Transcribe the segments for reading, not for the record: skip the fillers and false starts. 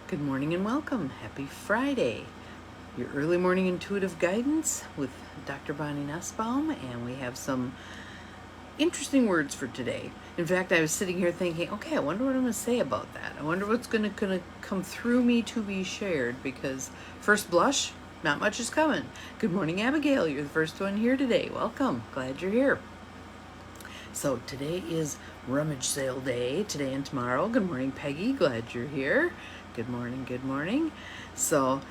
Good morning and welcome. Happy Friday. Your early morning intuitive guidance with Dr. Bonnie Nussbaum, and we have some interesting words for today. In fact, I was sitting here thinking, okay, I wonder what I'm going to say about that. I wonder what's going to come through me to be shared, because first blush, not much is coming. Good morning, Abigail. You're the first one here today. Welcome. Glad you're here. So today is rummage sale day, today and tomorrow. Good morning, Peggy. Glad you're here. Good morning, good morning. So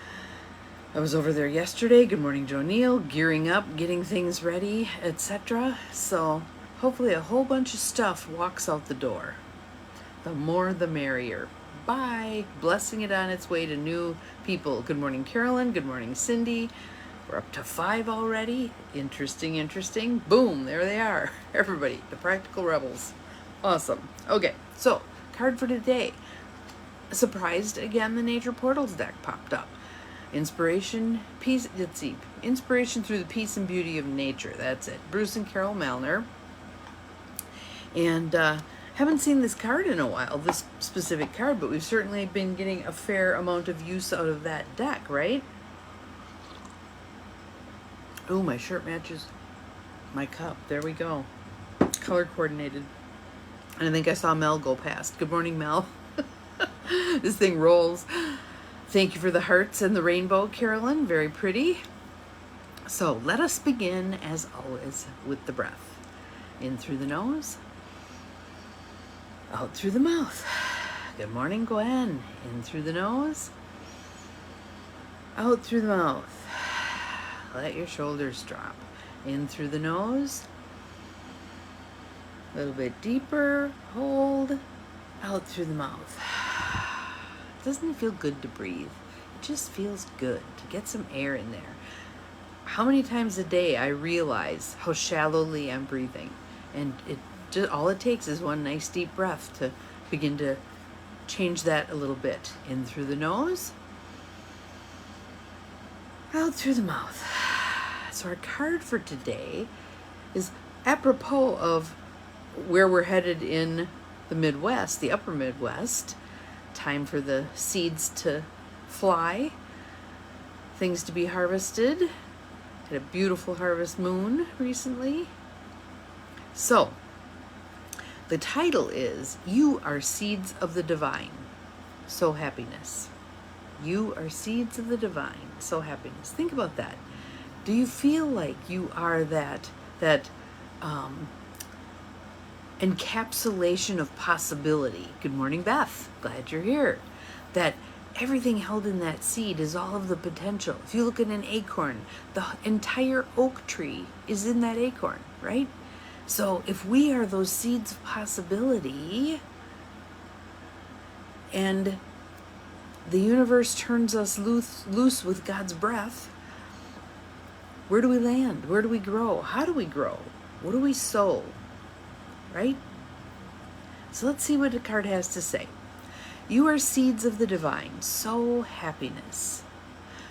I was over there yesterday. Good morning, Joe Neal. Gearing up, getting things ready, etc. So hopefully a whole bunch of stuff walks out the door. The more the merrier. Bye. Blessing it on its way to new people. Good morning, Carolyn. Good morning, Cindy. We're up to 5 already. Interesting. Boom, there they are. Everybody, the practical rebels. Awesome. Okay, so card for today. Surprised again, the Nature Portals deck popped up. Inspiration, peace, let's see. Inspiration through the peace and beauty of nature. That's it. Bruce and Carol Malner. And haven't seen this card in a while, this specific card, but we've certainly been getting a fair amount of use out of that deck, right? Oh, my shirt matches my cup. There we go. Color coordinated. And I think I saw Mel go past. Good morning, Mel. This thing rolls. Thank you for the hearts and the rainbow, Carolyn. Very pretty. So let us begin, as always, with the breath. In through the nose. Out through the mouth. Good morning, Gwen. In through the nose. Out through the mouth. Let your shoulders drop. In through the nose. A little bit deeper. Hold. Out through the mouth. Doesn't it feel good to breathe? It just feels good to get some air in there. How many times a day I realize how shallowly I'm breathing, and all it takes is one nice deep breath to begin to change that a little bit. In through the nose, out through the mouth. So our card for today is apropos of where we're headed in the Midwest, the upper Midwest. Time for the seeds to fly, things to be harvested. Had a beautiful harvest moon recently. So the title is You Are Seeds of the Divine, Sow Happiness. You are seeds of the divine, sow happiness. Think about that. Do you feel like you are that encapsulation of possibility? Good morning, Beth. Glad you're here. That everything held in that seed is all of the potential. If you look at an acorn, the entire oak tree is in that acorn, right? So if we are those seeds of possibility, and the universe turns us loose with God's breath, where do we land? Where do we grow? How do we grow? What do we sow? Right? So let's see what the card has to say. You are seeds of the divine, sow happiness.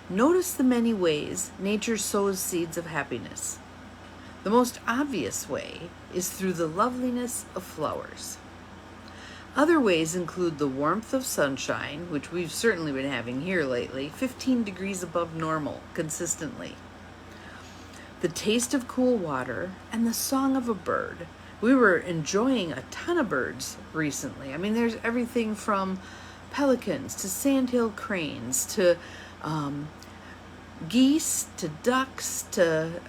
Notice the many ways nature sows seeds of happiness. The most obvious way is through the loveliness of flowers. Other ways include the warmth of sunshine, which we've certainly been having here lately, 15 degrees above normal consistently. The taste of cool water and the song of a bird. We were enjoying a ton of birds recently. I mean, there's everything from pelicans to sandhill cranes to geese to ducks to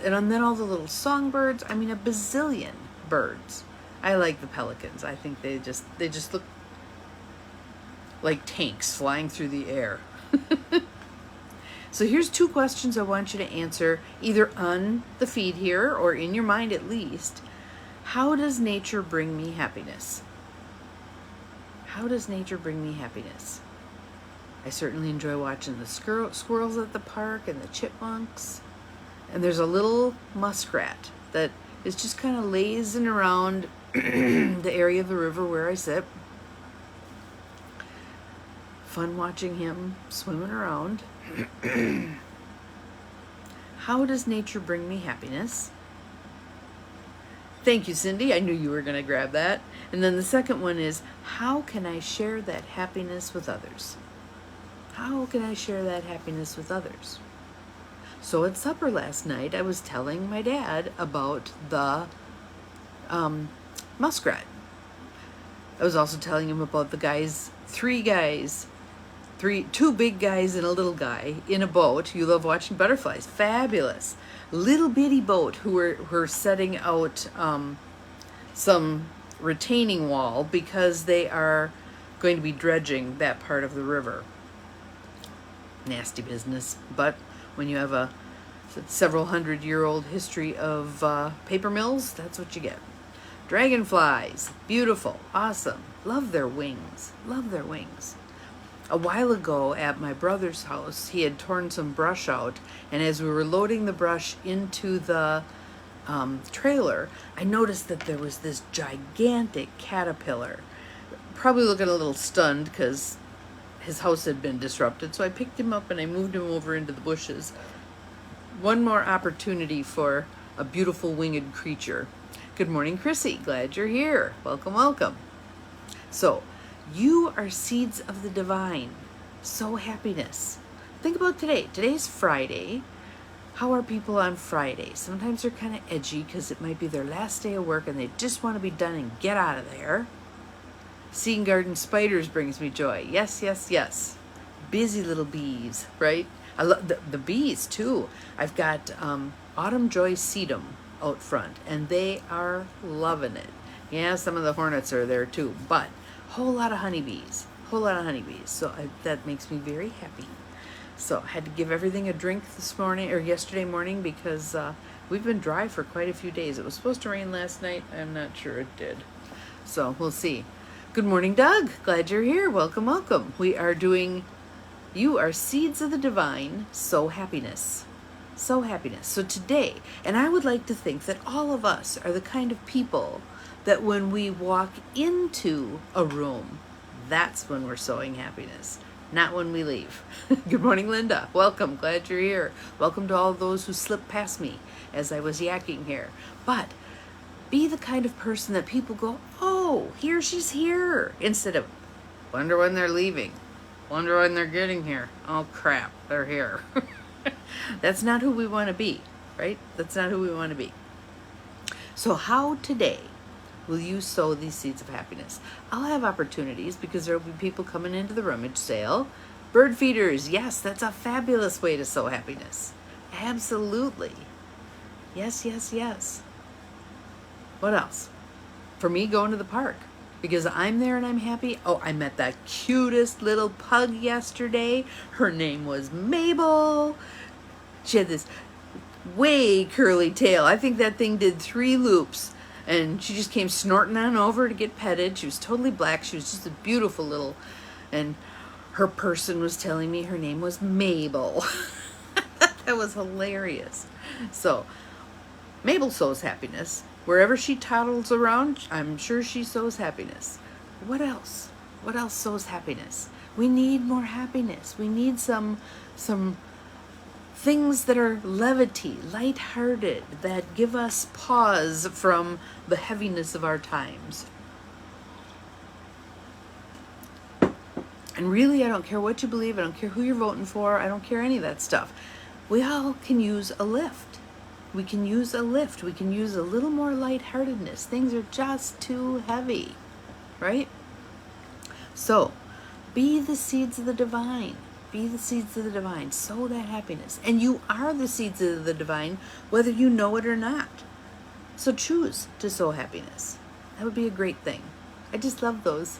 and then all the little songbirds. I mean, a bazillion birds. I like the pelicans. I think they just look like tanks flying through the air. So here's 2 questions I want you to answer, either on the feed here or in your mind at least. How does nature bring me happiness? How does nature bring me happiness? I certainly enjoy watching the squirrels at the park and the chipmunks. And there's a little muskrat that is just kind of lazing around the area of the river where I sit. Fun watching him swimming around. How does nature bring me happiness? Thank you, Cindy. I knew you were going to grab that. And then the second one is, how can I share that happiness with others? How can I share that happiness with others? So at supper last night, I was telling my dad about the muskrat. I was also telling him about two big guys and a little guy in a boat. You love watching butterflies. Fabulous. Little bitty boat who were setting out some retaining wall because they are going to be dredging that part of the river. Nasty business, but when you have a several 100-year-old history of paper mills, that's what you get. Dragonflies, beautiful, awesome. Love their wings, love their wings. A while ago at my brother's house, he had torn some brush out, and as we were loading the brush into the trailer, I noticed that there was this gigantic caterpillar, probably looking a little stunned because his house had been disrupted. So I picked him up and I moved him over into the bushes. One more opportunity for a beautiful winged creature. Good morning, Chrissy. Glad you're here. Welcome, welcome. So, you are seeds of the divine. Sow happiness. Think about today. Today's Friday. How are people on Friday? Sometimes they're kind of edgy because it might be their last day of work and they just want to be done and get out of there. Seeing garden spiders brings me joy. Yes, yes, yes. Busy little bees, right? I love the bees too. I've got autumn joy sedum out front, and they are loving it. Yeah, some of the hornets are there too, but whole lot of honeybees. So that makes me very happy. So I had to give everything a drink yesterday morning because we've been dry for quite a few days. It was supposed to rain last night. I'm not sure it did. So we'll see. Good morning, Doug. Glad you're here. Welcome, welcome. We are doing You Are Seeds of the Divine, Sow Happiness. Sow happiness. So today, and I would like to think that all of us are the kind of people that when we walk into a room, that's when we're sowing happiness, not when we leave. Good morning, Linda. Welcome. Glad you're here. Welcome to all those who slipped past me as I was yakking here. But be the kind of person that people go, oh, she's here, instead of wonder when they're leaving. Wonder when they're getting here. Oh, crap, they're here. That's not who we want to be, right? That's not who we want to be. So how today will you sow these seeds of happiness? I'll have opportunities because there will be people coming into the rummage sale. Bird feeders, yes, that's a fabulous way to sow happiness. Absolutely. Yes, yes, yes. What else? For me, going to the park. Because I'm there and I'm happy. Oh, I met that cutest little pug yesterday. Her name was Mabel. She had this way curly tail. I think that thing did 3 loops. And she just came snorting on over to get petted. She was totally black. She was just a beautiful little... And her person was telling me her name was Mabel. That was hilarious. So, Mabel sows happiness. Wherever she toddles around, I'm sure she sows happiness. What else? What else sows happiness? We need more happiness. We need some things that are levity, lighthearted, that give us pause from the heaviness of our times. And really, I don't care what you believe. I don't care who you're voting for. I don't care any of that stuff. We all can use a lift. We can use a lift. We can use a little more lightheartedness. Things are just too heavy, right? So, be the seeds of the divine. Be the seeds of the divine. Sow that happiness. And you are the seeds of the divine, whether you know it or not. So choose to sow happiness. That would be a great thing. I just love those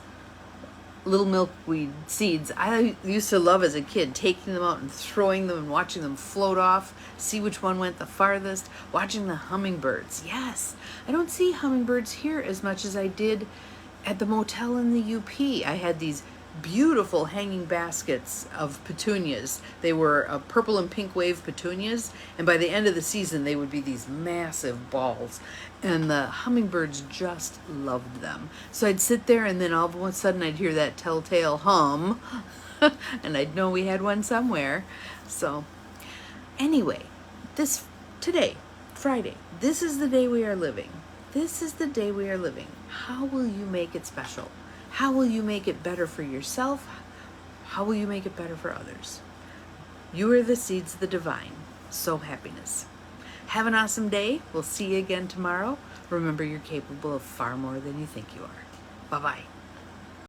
little milkweed seeds. I used to love as a kid taking them out and throwing them and watching them float off, see which one went the farthest, watching the hummingbirds. Yes, I don't see hummingbirds here as much as I did at the motel in the UP. I had these beautiful hanging baskets of petunias. They were purple and pink wave petunias, and by the end of the season they would be these massive balls, and the hummingbirds just loved them. So I'd sit there, and then all of a sudden I'd hear that telltale hum and I'd know we had one somewhere. So anyway, today, Friday, this is the day we are living. This is the day we are living. How will you make it special? How will you make it better for yourself? How will you make it better for others? You are the seeds of the divine. Sow happiness. Have an awesome day. We'll see you again tomorrow. Remember, you're capable of far more than you think you are. Bye-bye.